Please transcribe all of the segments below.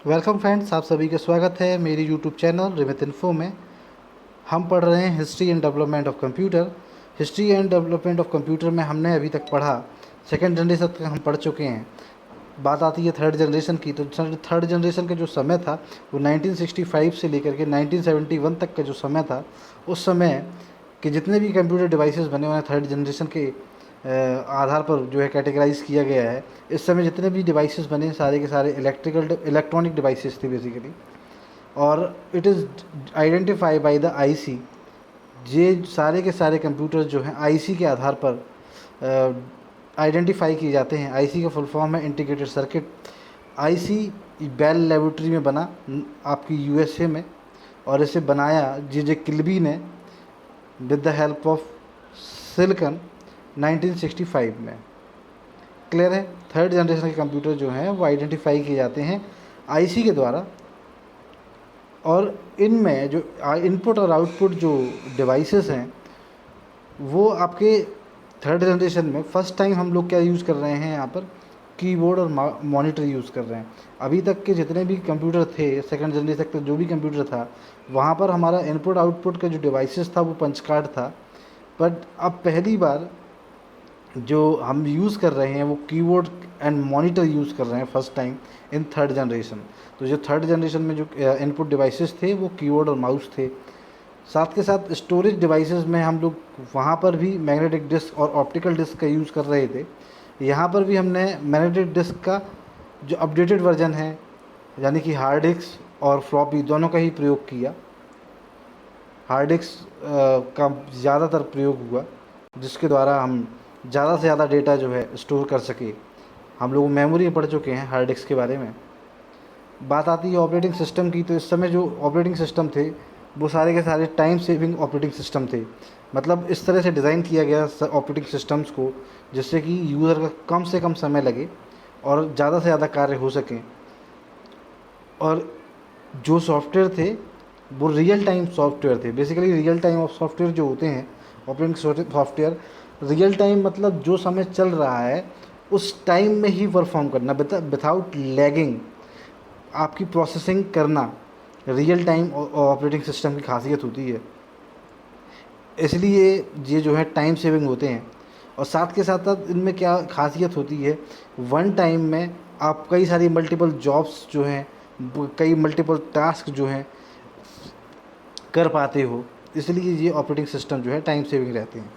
Welcome friends, आप सभी का स्वागत है मेरी यूट्यूब चैनल रिमित इन्फो में। हम पढ़ रहे हैं history and development of computer. History and development of computer में हमने अभी तक पढ़ा, सेकंड जनरेशन तक हम पढ़ चुके हैं। बात आती है थर्ड जनरेशन की, तो थर्ड जनरेशन का जो समय था वो 1965 से लेकर के 1971 तक का जो समय था, उस समय के जितने भी कंप्यूटर डिवाइसेस बने हुए हैं थर्ड जनरेशन के आधार पर जो है कैटेगराइज किया गया है। इस समय जितने भी डिवाइसेस बने सारे के सारे इलेक्ट्रॉनिक डिवाइसेस थे बेसिकली, और it is identify by the IC. ये सारे के सारे कंप्यूटर जो हैं आईसी के आधार पर आइडेंटिफाई किए जाते हैं। आईसी का फुल फॉर्म है integrated circuit. IC Bell laboratory में बना आपकी यूएसए में, और इसे बनाया जे जे किल्बी ने with the help of silicon 1965 में। क्लियर है? थर्ड जनरेशन के कंप्यूटर जो हैं वो आइडेंटिफाई किए जाते हैं आईसी के द्वारा, और इनमें जो इनपुट और आउटपुट जो डिवाइसेस हैं वो आपके थर्ड जनरेशन में फ़र्स्ट टाइम हम लोग क्या यूज़ कर रहे हैं यहाँ पर, कीबोर्ड और मॉनिटर यूज़ कर रहे हैं। अभी तक के जितने भी कंप्यूटर थे सेकंड जनरेशन तक जो भी कंप्यूटर था, वहाँ पर हमारा इनपुट आउटपुट का जो डिवाइसेस था वो पंच कार्ड था। बट अब पहली बार जो हम यूज़ कर रहे हैं वो कीबोर्ड एंड मॉनिटर यूज़ कर रहे हैं first time in third generation. तो जो थर्ड जनरेशन में जो इनपुट डिवाइसेस थे वो कीबोर्ड और माउस थे। साथ के साथ स्टोरेज डिवाइसेस में हम लोग वहाँ पर भी मैग्नेटिक डिस्क और ऑप्टिकल डिस्क का यूज़ कर रहे थे। यहाँ पर भी हमने मैग्नेटिक डिस्क का जो अपडेटेड वर्जन है, यानी कि हार्ड डिस्क और फ्लॉपी दोनों का ही प्रयोग किया। हार्ड डिस्क का ज़्यादातर प्रयोग हुआ, जिसके द्वारा हम ज़्यादा से ज़्यादा डेटा जो है स्टोर कर सके। हम लोग मेमोरी पढ़ चुके हैं हार्ड डिस्क के बारे में। बात आती है ऑपरेटिंग सिस्टम की, तो इस समय जो ऑपरेटिंग सिस्टम थे वो सारे के सारे टाइम सेविंग ऑपरेटिंग सिस्टम थे। मतलब इस तरह से डिज़ाइन किया गया ऑपरेटिंग सिस्टम्स को जिससे कि यूज़र का कम से कम समय लगे और ज़्यादा से ज़्यादा कार्य हो सकें। और जो सॉफ्टवेयर थे वो रियल टाइम सॉफ्टवेयर थे। बेसिकली रियल टाइम सॉफ्टवेयर जो होते हैं ऑपरेटिंग सॉफ्टवेयर, रियल टाइम मतलब जो समय चल रहा है उस टाइम में ही परफॉर्म करना विदाउट लैगिंग, आपकी प्रोसेसिंग करना रियल टाइम ऑपरेटिंग सिस्टम की खासियत होती है। इसलिए ये जो है टाइम सेविंग होते हैं। और साथ के साथ साथ इनमें क्या खासियत होती है, वन टाइम में आप कई सारी मल्टीपल जॉब्स जो हैं, कई मल्टीपल टास्क जो हैं कर पाते हो, इसलिए ये ऑपरेटिंग सिस्टम जो है टाइम सेविंग रहते हैं।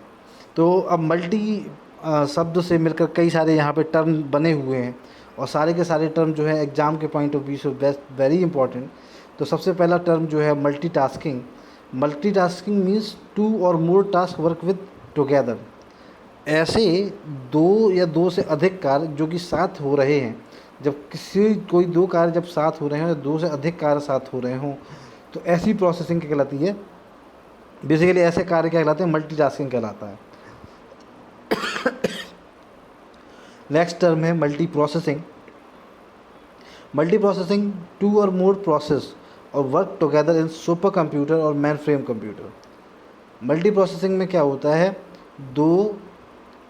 तो अब मल्टी शब्द से मिलकर कई सारे यहाँ पे टर्म बने हुए हैं, और सारे के सारे टर्म जो है एग्ज़ाम के पॉइंट ऑफ व्यू से बेस्ट वेरी इंपॉर्टेंट। तो सबसे पहला टर्म जो है मल्टीटास्किंग। मल्टीटास्किंग मीन्स टू और more task work with together. ऐसे दो या दो से अधिक कार्य जो कि साथ हो रहे हैं, जब कोई दो कार्य जब साथ हो रहे हों या दो से अधिक कार्य साथ हो रहे हों, तो ऐसी प्रोसेसिंग क्या कहलाती है। बेसिकली ऐसे कार्य क्या कहलाते हैं, मल्टीटास्किंग कहलाता है। नेक्स्ट टर्म है multi processing. Multi processing two और more process or work together in super computer और mainframe computer. Multi processing में क्या होता है, दो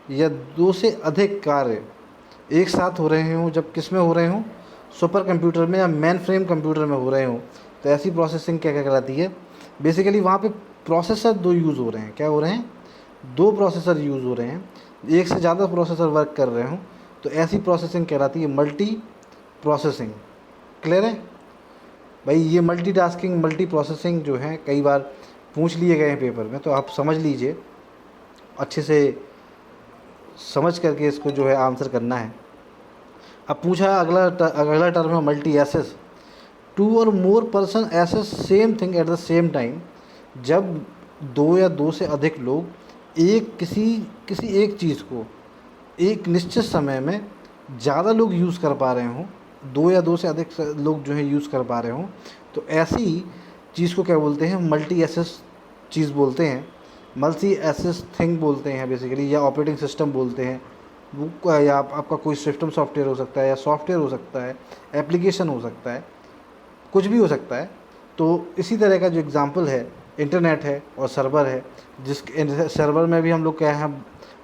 या दो से अधिक कार्य एक साथ हो रहे हों, जब किस में हो रहे हों, सुपर कंप्यूटर में या मेन फ्रेम कंप्यूटर में हो रहे हों, तो ऐसी प्रोसेसिंग क्या क्या कहलाती है। बेसिकली वहाँ पे प्रोसेसर दो यूज़ हो रहे हैं, क्या हो रहे हैं, दो प्रोसेसर यूज़ हो रहे हैं, एक से ज़्यादा प्रोसेसर वर्क कर रहे हों, तो ऐसी प्रोसेसिंग कहलाती है मल्टी प्रोसेसिंग। क्लियर है भाई? ये मल्टीटास्किंग मल्टी प्रोसेसिंग जो है कई बार पूछ लिए गए हैं पेपर में, तो आप समझ लीजिए, अच्छे से समझ करके इसको जो है आंसर करना है। अब पूछा अगला टर्म है मल्टी एसेस। टू और more person access same thing at the same time. जब दो या दो से अधिक लोग एक किसी किसी एक चीज़ को एक निश्चित समय में ज़्यादा लोग यूज़ कर पा रहे हों, दो या दो से अधिक लोग जो है यूज़ कर पा रहे हों, तो ऐसी चीज़ को क्या बोलते हैं, मल्टी एसेस चीज़ बोलते हैं, मल्टी एसेस थिंग बोलते हैं बेसिकली, या ऑपरेटिंग सिस्टम बोलते हैं वो। या आपका कोई सिस्टम सॉफ्टवेयर हो सकता है, या सॉफ्टवेयर हो सकता है, एप्लीकेशन हो सकता है, कुछ भी हो सकता है। तो इसी तरह का जो एग्ज़ाम्पल है इंटरनेट है और सर्वर है, जिस सर्वर में भी हम लोग क्या है,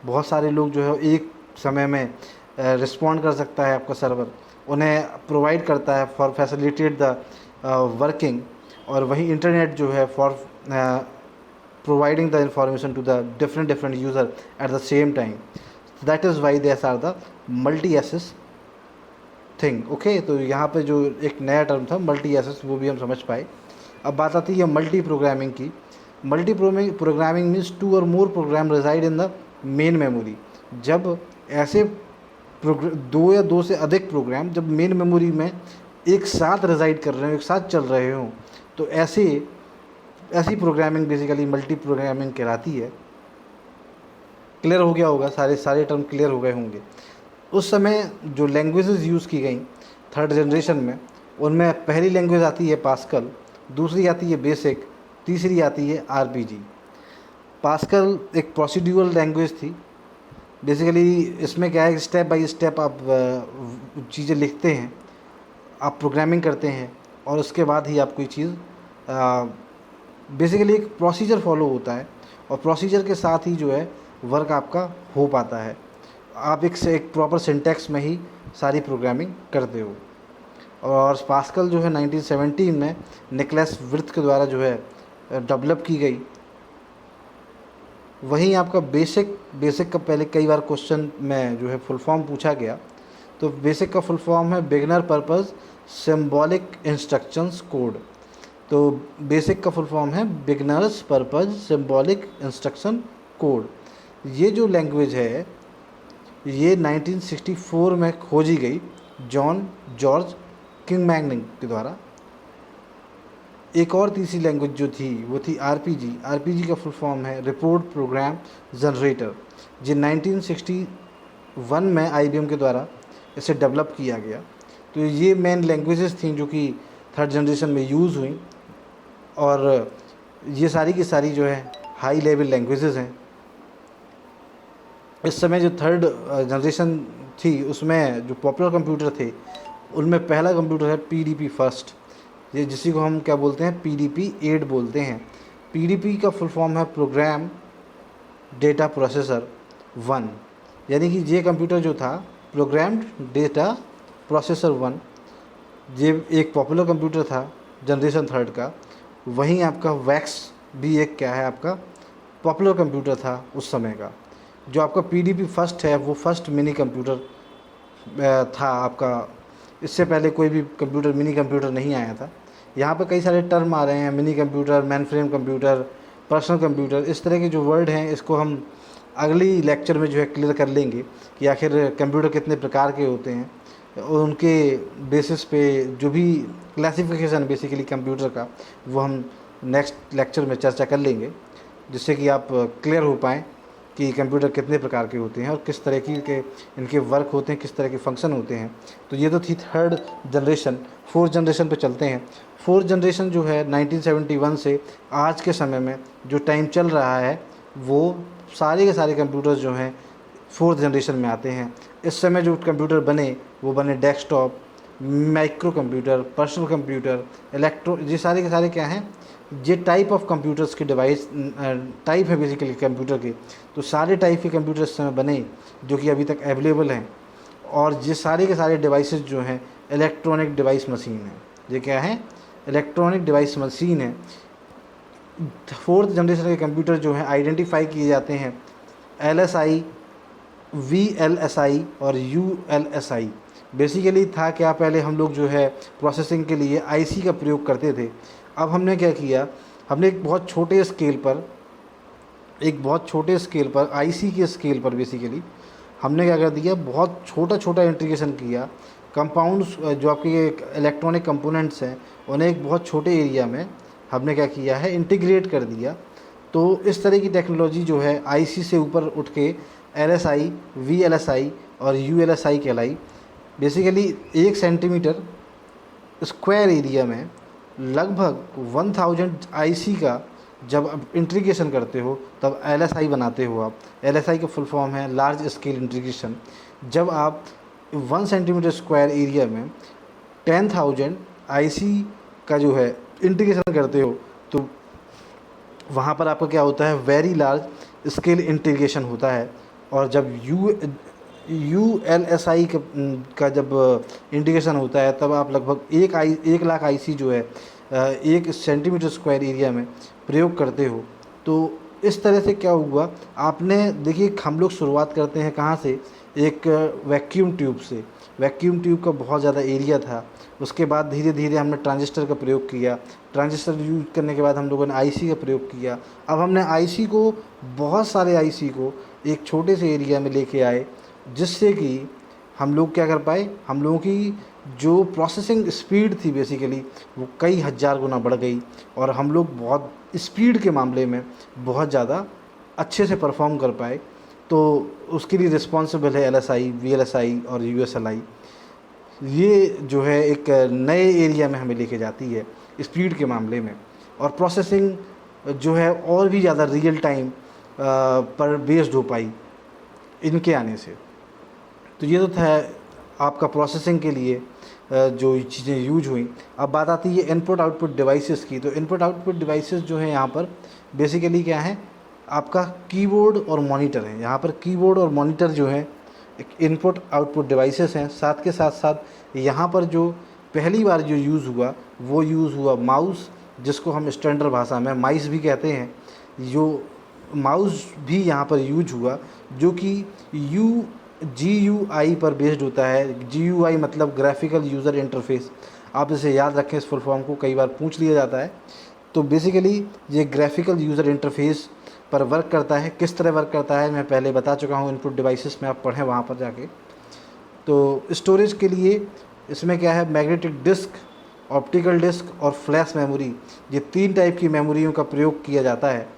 बहुत सारे लोग जो है एक समय में रिस्पॉन्ड कर सकता है आपका सर्वर, उन्हें प्रोवाइड करता है फॉर फैसिलिटेट द वर्किंग, और वहीं इंटरनेट जो है for providing the information to the different user at the same time. That is why these are the multi access thing. Okay, तो यहाँ पे जो एक नया टर्म था मल्टी एक्सेस, वो भी हम समझ पाए। अब बात आती है मल्टी प्रोग्रामिंग की। मल्टी प्रोग्रामिंग मीन्स टू और more programs reside in the main memory. जब ऐसे दो या दो से अधिक प्रोग्राम जब मेन मेमोरी में एक साथ रिजाइड कर रहे हो, एक साथ चल रहे हों, तो ऐसी प्रोग्रामिंग बेसिकली मल्टी प्रोग्रामिंग कहलाती है। क्लियर हो गया होगा, सारे टर्म क्लियर हो गए होंगे। उस समय जो लैंग्वेजेस यूज़ की गई थर्ड जनरेशन में, उनमें पहली लैंग्वेज आती है पास्कल, दूसरी आती है बेसिक, तीसरी आती है आरपीजी। पास्कल एक प्रोसीड्यूरल लैंग्वेज थी। बेसिकली इसमें क्या है, स्टेप बाय स्टेप आप चीज़ें लिखते हैं, आप प्रोग्रामिंग करते हैं, और उसके बाद ही आप कोई चीज़ बेसिकली एक प्रोसीजर फॉलो होता है, और प्रोसीजर के साथ ही जो है वर्क आपका हो पाता है। आप एक प्रॉपर सिंटैक्स में ही सारी प्रोग्रामिंग करते हो। और पास्कल जो है 1917 में निकोलस विर्थ के द्वारा जो है डेवलप की गई। वहीं आपका बेसिक का पहले कई बार क्वेश्चन में जो है फुल फॉर्म पूछा गया, तो बेसिक का फुल फॉर्म है beginner purpose symbolic instructions code. तो बेसिक का फुल फॉर्म है beginners purpose symbolic instruction code. ये जो लैंग्वेज है ये 1964 में खोजी गई जॉन जॉर्ज किंगमैनिंग के द्वारा। एक और तीसरी लैंग्वेज जो थी वो थी आरपीजी। आरपीजी का फुल फॉर्म है रिपोर्ट प्रोग्राम जनरेटर, जो 1961 में आईबीएम के द्वारा इसे डेवलप किया गया। तो ये मेन लैंग्वेजेस थी जो कि थर्ड जनरेशन में यूज़ हुई, और ये सारी की सारी जो है हाई लेवल लैंग्वेजेस हैं। इस समय जो थर्ड जनरेशन थी उसमें जो पॉपुलर कंप्यूटर थे उनमें पहला कंप्यूटर है पीडीपी फर्स्ट, ये जिसी को हम क्या बोलते हैं पीडीपी 8 बोलते हैं। पीडीपी का फुल फॉर्म है प्रोग्राम डेटा प्रोसेसर 1, यानी कि ये कंप्यूटर जो था प्रोग्राम्ड डेटा प्रोसेसर 1, ये एक पॉपुलर कंप्यूटर था जनरेशन थर्ड का। वहीं आपका वैक्स भी एक क्या है आपका पॉपुलर कंप्यूटर था उस समय का। जो आपका पीडीपी फर्स्ट है वो फर्स्ट मिनी कंप्यूटर था आपका। इससे पहले कोई भी कंप्यूटर मिनी कंप्यूटर नहीं आया था। यहाँ पे कई सारे टर्म आ रहे हैं, mini computer, man frame computer, personal computer, इस तरह के जो वर्ड हैं इसको हम अगली लेक्चर में जो है क्लियर कर लेंगे कि आखिर कंप्यूटर कितने प्रकार के होते हैं, और उनके बेसिस पे जो भी क्लासिफिकेशन बेसिकली कंप्यूटर का वो हम नेक्स्ट लेक्चर में चर्चा कर लेंगे, जिससे कि आप क्लियर हो पाएँ कि कंप्यूटर कितने प्रकार के होते हैं और किस तरह की के इनके वर्क होते हैं, किस तरह के फंक्शन होते हैं। तो ये तो थी थर्ड जनरेशन। फोर्थ जनरेशन पे चलते हैं। फोर्थ जनरेशन जो है 1971 से आज के समय में जो टाइम चल रहा है वो सारे के सारे कंप्यूटर्स जो हैं फोर्थ जनरेशन में आते हैं। इस समय जो कंप्यूटर बने वो बने desktop, micro computer, personal computer, ये सारे के सारे क्या हैं, ये टाइप ऑफ कंप्यूटर्स के डिवाइस टाइप है बेसिकली कंप्यूटर के। तो सारे टाइप के कंप्यूटर इस समय बने जो कि अभी तक अवेलेबल हैं, और ये सारे के सारे डिवाइसेस जो हैं इलेक्ट्रॉनिक डिवाइस मशीन है। ये क्या है, इलेक्ट्रॉनिक डिवाइस मशीन है। फोर्थ जनरेशन के कंप्यूटर जो हैं आइडेंटिफाई किए जाते हैं LSI, VLSI और ULSI। बेसिकली था क्या, पहले हम लोग जो है प्रोसेसिंग के लिए IC का प्रयोग करते थे। अब हमने क्या किया, हमने एक बहुत छोटे स्केल पर IC के स्केल पर बेसिकली हमने क्या कर दिया, बहुत छोटा इंटीग्रेशन किया। कंपाउंड्स जो आपके इलेक्ट्रॉनिक कंपोनेंट्स हैं उन्हें एक बहुत छोटे एरिया में हमने क्या किया है, इंटीग्रेट कर दिया। तो इस तरह की टेक्नोलॉजी जो है IC से ऊपर उठ के LSI, VLSI और ULSI कहलाई। बेसिकली 1 सेंटीमीटर स्क्वायर एरिया में लगभग 1000 IC का जब आप इंटीग्रेशन करते हो तब LSI बनाते हो आप। LSI का फुल फॉर्म है लार्ज स्केल इंटीग्रेशन। जब आप 1 सेंटीमीटर स्क्वायर एरिया में 10,000 IC का जो है इंटीग्रेशन करते हो तो वहाँ पर आपका क्या होता है, वेरी लार्ज स्केल इंटीग्रेशन होता है। और जब ULSI का जब इंडिकेशन होता है तब आप लगभग 1 लाख IC जो है 1 सेंटीमीटर स्क्वायर एरिया में प्रयोग करते हो। तो इस तरह से क्या हुआ, आपने देखिए हम लोग शुरुआत करते हैं कहाँ से, एक वैक्यूम ट्यूब से। वैक्यूम ट्यूब का बहुत ज़्यादा एरिया था, उसके बाद धीरे धीरे हमने ट्रांजिस्टर का प्रयोग किया, ट्रांजिस्टर यूज करने के बाद हम लोगों ने आईसी का प्रयोग किया। अब हमने आईसी को, बहुत सारे आईसी को एक छोटे से एरिया में लेके आए, जिससे कि हम लोग क्या कर पाए, हम लोगों की जो प्रोसेसिंग स्पीड थी बेसिकली वो कई हज़ार गुना बढ़ गई, और हम लोग बहुत स्पीड के मामले में बहुत ज़्यादा अच्छे से परफॉर्म कर पाए। तो उसके लिए रिस्पॉन्सिबल है LSI, VLSI और USLI। ये जो है एक नए एरिया में हमें लेके जाती है स्पीड के मामले में, और प्रोसेसिंग जो है और भी ज़्यादा रियल टाइम पर बेस्ड हो पाई इनके आने से। तो ये तो था आपका प्रोसेसिंग के लिए जो चीज़ें यूज हुई। अब बात आती है इनपुट आउटपुट डिवाइसेस की। तो इनपुट आउटपुट डिवाइसेस जो है यहाँ पर बेसिकली क्या है, आपका कीबोर्ड और मॉनिटर है। यहाँ पर कीबोर्ड और मॉनिटर जो है एक इनपुट आउटपुट डिवाइसेस हैं। साथ के साथ साथ यहाँ पर जो पहली बार जो यूज़ हुआ वो यूज़ हुआ माउस, जिसको हम स्टैंडर्ड भाषा में माइस भी कहते हैं। जो माउस भी यहाँ पर यूज हुआ, जो कि GUI पर बेस्ड होता है। GUI मतलब ग्राफिकल यूज़र इंटरफेस। आप इसे याद रखें, इस फुल फॉर्म को कई बार पूछ लिया जाता है। तो बेसिकली ये ग्राफिकल यूज़र इंटरफेस पर वर्क करता है। किस तरह वर्क करता है मैं पहले बता चुका हूँ, इनपुट डिवाइसेस में आप पढ़ें वहाँ पर जाके। तो स्टोरेज के लिए इसमें क्या है, मैग्नेटिक डिस्क, ऑप्टिकल डिस्क और फ्लैश मेमोरी, ये 3 टाइप की मेमोरियों का प्रयोग किया जाता है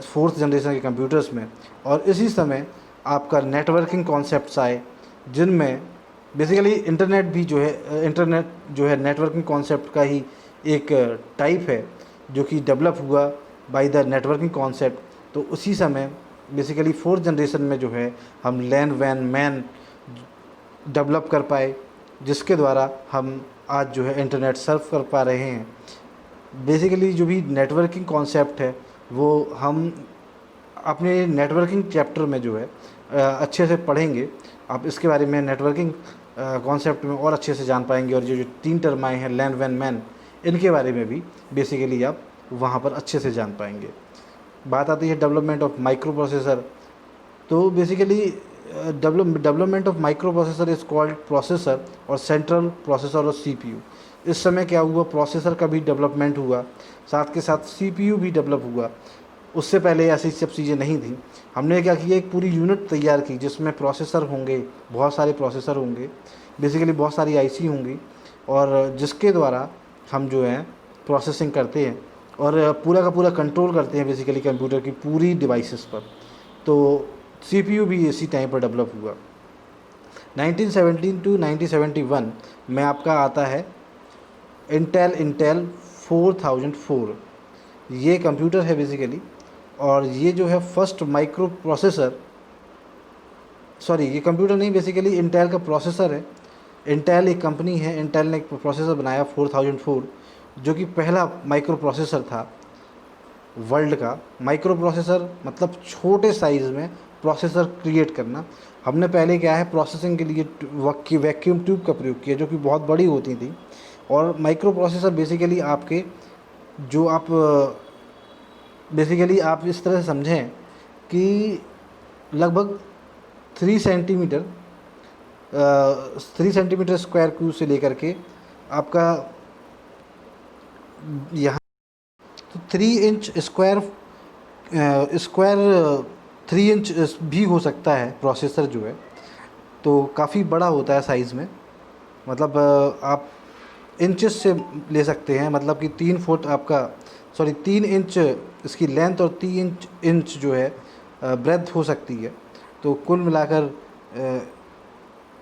4th जनरेशन के कंप्यूटर्स में। और इसी समय आपका नेटवर्किंग कॉन्सेप्ट्स आए, जिनमें बेसिकली इंटरनेट भी जो है, इंटरनेट जो है नेटवर्किंग कॉन्सेप्ट का ही एक टाइप है, जो कि डेवलप हुआ बाय द नेटवर्किंग कॉन्सेप्ट। तो उसी समय बेसिकली 4th जनरेशन में जो है हम लैन वैन मैन डेवलप कर पाए, जिसके द्वारा हम आज जो है इंटरनेट सर्फ कर पा रहे हैं। बेसिकली जो भी नेटवर्किंग कॉन्सेप्ट है वो हम अपने नेटवर्किंग चैप्टर में जो है अच्छे से पढ़ेंगे। आप इसके बारे में नेटवर्किंग कॉन्सेप्ट में और अच्छे से जान पाएंगे, और जो 3 टर्म आए हैं लैन वैन मैन, इनके बारे में भी बेसिकली आप वहाँ पर अच्छे से जान पाएंगे। बात आती है डेवलपमेंट ऑफ माइक्रो प्रोसेसर। तो basically development of micro processor is called processor और सेंट्रल प्रोसेसर और CPU। इस समय क्या हुआ, प्रोसेसर का भी डेवलपमेंट हुआ, साथ के साथ CPU भी डेवलप हुआ। उससे पहले ऐसी सब चीज़ें नहीं थी। हमने क्या किया, एक पूरी यूनिट तैयार की जिसमें प्रोसेसर होंगे, बहुत सारे प्रोसेसर होंगे, बेसिकली बहुत सारी IC होंगी, और जिसके द्वारा हम जो है प्रोसेसिंग करते हैं और पूरा का पूरा कंट्रोल करते हैं बेसिकली कंप्यूटर की पूरी डिवाइसेस पर। तो CPU भी इसी टाइम पर डेवलप हुआ। 1917 to 1971 में आपका आता है इंटेल 4004। ये कंप्यूटर है बेसिकली, और ये जो है फर्स्ट माइक्रो प्रोसेसर, सॉरी ये कंप्यूटर नहीं, बेसिकली इंटेल का प्रोसेसर है। इंटेल एक कंपनी है, इंटेल ने एक प्रोसेसर बनाया 4004, जो कि पहला माइक्रो प्रोसेसर था वर्ल्ड का। माइक्रो प्रोसेसर मतलब छोटे साइज़ में प्रोसेसर क्रिएट करना। हमने पहले क्या है, प्रोसेसिंग के लिए वैक्यूम ट्यूब का प्रयोग किया, जो कि बहुत बड़ी होती थी। और माइक्रो प्रोसेसर बेसिकली आपके जो आप बेसिकली आप इस तरह से समझें कि लगभग 3 सेंटीमीटर 3 सेंटीमीटर स्क्वायर क्यूब से लेकर के आपका यहाँ तो 3 इंच स्क्वायर 3 इंच भी हो सकता है प्रोसेसर जो है। तो काफ़ी बड़ा होता है साइज़ में, मतलब आप इंचेस से ले सकते हैं, मतलब कि 3 फुट आपका, सॉरी 3 इंच इसकी लेंथ और 3 इंच जो है ब्रेथ हो सकती है। तो कुल मिलाकर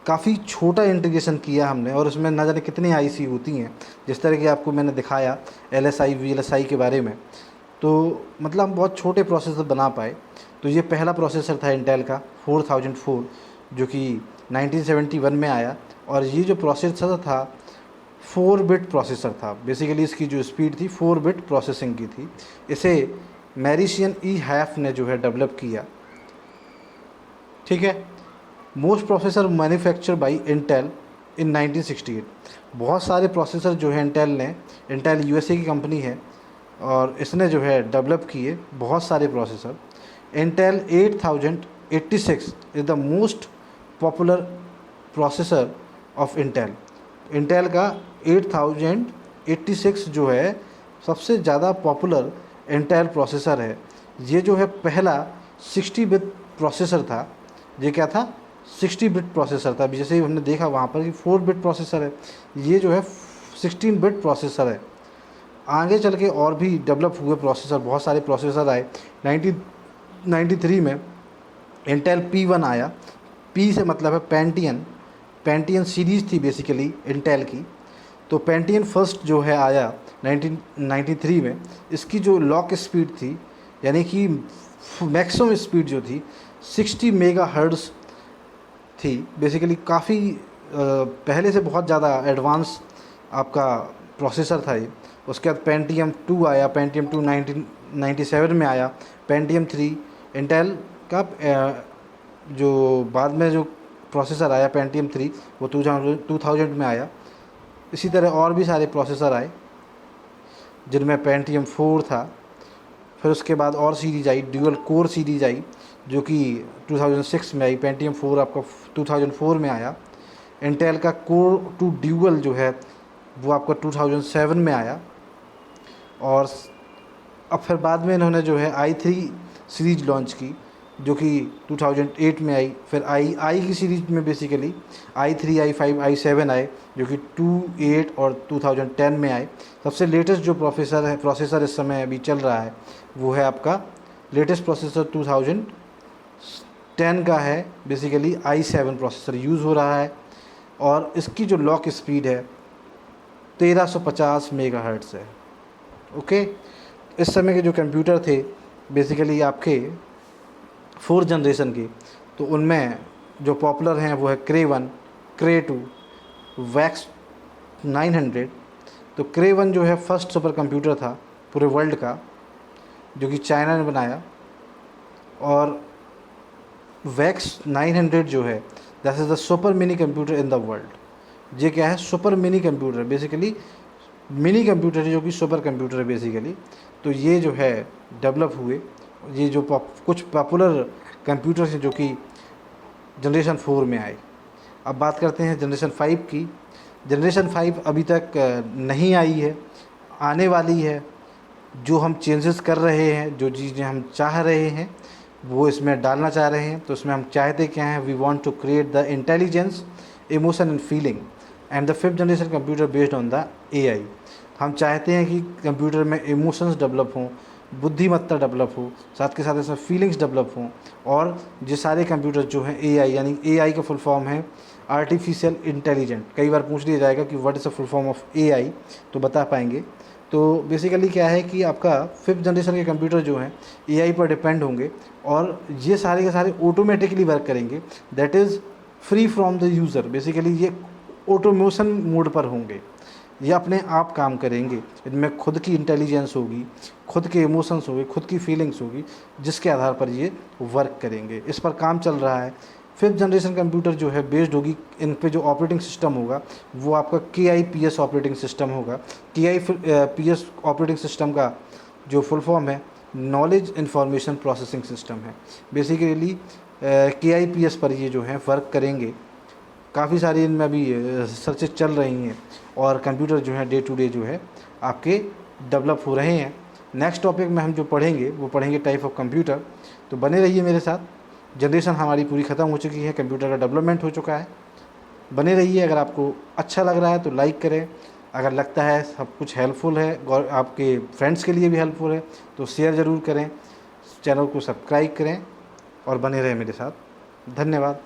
काफ़ी छोटा इंटीग्रेशन किया हमने, और उसमें ना जाने कितनी IC होती हैं, जिस तरह की आपको मैंने दिखाया LSI VLSI के बारे में। तो मतलब हम बहुत छोटे प्रोसेसर बना पाए। तो ये पहला प्रोसेसर था इंटेल का 4004, जो कि 1971 में आया। और ये जो प्रोसेसर था 4 बिट प्रोसेसर था। बेसिकली इसकी जो स्पीड थी 4 बिट प्रोसेसिंग की थी। इसे मैरिशियन E हैफ ने जो है डेवलप किया, ठीक है। Most processor manufacture by Intel in 1968। बहुत सारे प्रोसेसर जो है इंटेल यूएसए की कंपनी है और इसने जो है डेवलप किए बहुत सारे processor. Intel 8086 is the most popular processor of Intel का 8086 जो है सबसे ज़्यादा पॉपुलर इंटेल प्रोसेसर है। ये जो है पहला 60 बिट प्रोसेसर था। ये क्या था? 60 बिट प्रोसेसर था। अभी जैसे ही हमने देखा वहाँ पर कि 4 बिट प्रोसेसर है, ये जो है 16 बिट प्रोसेसर है। आगे चल के और भी डेवलप हुए प्रोसेसर, बहुत सारे प्रोसेसर आए। 1993 में इंटेल P1 आया। P से मतलब है पेंटियन सीरीज़ थी बेसिकली इंटेल की। तो पेंटियन फर्स्ट जो है आया 1993 में। इसकी जो लॉक स्पीड थी, यानी कि मैक्सिमम स्पीड जो थी 60 मेगाहर्ट्ज़ थी। बेसिकली काफ़ी पहले से बहुत ज़्यादा एडवांस आपका प्रोसेसर था ये। उसके बाद पेंटियम 2 आया, पेंटियम 2 1997 में आया। पेंटियम 3 इंटेल का जो बाद में जो प्रोसेसर आया पेंटियम 3 वो 2000 में आया। इसी तरह और भी सारे प्रोसेसर आए जिनमें पेंटियम 4 था। फिर उसके बाद और सीरीज़ आई, ड्यूअल कोर सीरीज़ आई जो कि 2006 में आई। पेंटियम 4 आपका 2004 में आया। इंटेल का कोर 2 ड्यूअल जो है वो आपका 2007 में आया। और अब फिर बाद में इन्होंने जो है i3 सीरीज़ लॉन्च की जो कि 2008 में आई। फिर आई की सीरीज़ में बेसिकली i3, i5, i7 आए जो कि 2, 8 और 2010 में आए। सबसे लेटेस्ट जो प्रोसेसर इस समय अभी चल रहा है वो है आपका लेटेस्ट प्रोसेसर 2010 का है। बेसिकली i7 प्रोसेसर यूज़ हो रहा है और इसकी जो लॉक स्पीड है 1350 मेगाहर्ट्ज़ है। ओके, इस समय के जो कंप्यूटर थे बेसिकली आपके 4 जनरेशन के, तो उनमें जो पॉपुलर हैं वो है Cray 1, Cray 2, VAX 900। तो Cray 1 जो है फर्स्ट सुपर कंप्यूटर था पूरे वर्ल्ड का जो कि चाइना ने बनाया। और VAX 900 जो है that is the super mini computer in the world. ये क्या है? Super mini computer, basically mini computer है जो कि सुपर कंप्यूटर है बेसिकली। तो ये जो है डेवलप हुए। ये जो कुछ पॉपुलर कंप्यूटर्स हैं जो कि जनरेशन 4 में आए। अब बात करते हैं जनरेशन 5 की। जनरेशन 5 अभी तक नहीं आई है, आने वाली है। जो हम चेंजेस कर रहे हैं, जो चीज़ें हम चाह रहे हैं वो इसमें डालना चाह रहे हैं। तो इसमें हम चाहते क्या हैं? We want to create the intelligence, emotion and feeling and the 5th generation computer based on the AI। हम चाहते हैं कि कंप्यूटर में इमोशंस डेवलप हों, बुद्धिमत्ता डेवलप हो, साथ के साथ इसमें फीलिंग्स डेवलप हों। और ये सारे कंप्यूटर जो हैं AI, यानी AI का फुल फॉर्म है आर्टिफिशियल इंटेलिजेंट। कई बार पूछ लिया जाएगा कि what is the full form of AI, तो बता पाएंगे। तो बेसिकली क्या है कि आपका 5th जनरेशन के कंप्यूटर जो हैं AI पर डिपेंड होंगे और ये सारे के सारे ऑटोमेटिकली वर्क करेंगे। That is free from the user. Basically ये ऑटोमेशन मोड पर होंगे, ये अपने आप काम करेंगे। इनमें खुद की इंटेलिजेंस होगी, खुद के इमोशंस होंगे, खुद की फीलिंग्स होगी, जिसके आधार पर ये वर्क करेंगे। इस पर काम चल रहा है। 5th जनरेशन कंप्यूटर जो है बेस्ड होगी, इन पे जो ऑपरेटिंग सिस्टम होगा वो आपका KIPS ऑपरेटिंग सिस्टम होगा। KIPS ऑपरेटिंग सिस्टम का जो फुल फॉर्म है नॉलेज इन्फॉर्मेशन प्रोसेसिंग सिस्टम है। बेसिकली KIPS पर ये जो है वर्क करेंगे। काफ़ी सारी इनमें अभी सर्चेज चल रही हैं और कंप्यूटर जो है डे टू डे जो है आपके डेवलप हो रहे हैं। नेक्स्ट टॉपिक में हम जो पढ़ेंगे वो पढ़ेंगे टाइप ऑफ कंप्यूटर। तो बने रहिए मेरे साथ। जनरेशन हमारी पूरी ख़त्म हो चुकी है, कंप्यूटर का डेवलपमेंट हो चुका है। बने रहिए। अगर आपको अच्छा लग रहा है तो लाइक करें, अगर लगता है सब कुछ हेल्पफुल है और आपके फ्रेंड्स के लिए भी हेल्पफुल है तो शेयर ज़रूर करें, चैनल को सब्सक्राइब करें और बने रहें मेरे साथ। धन्यवाद।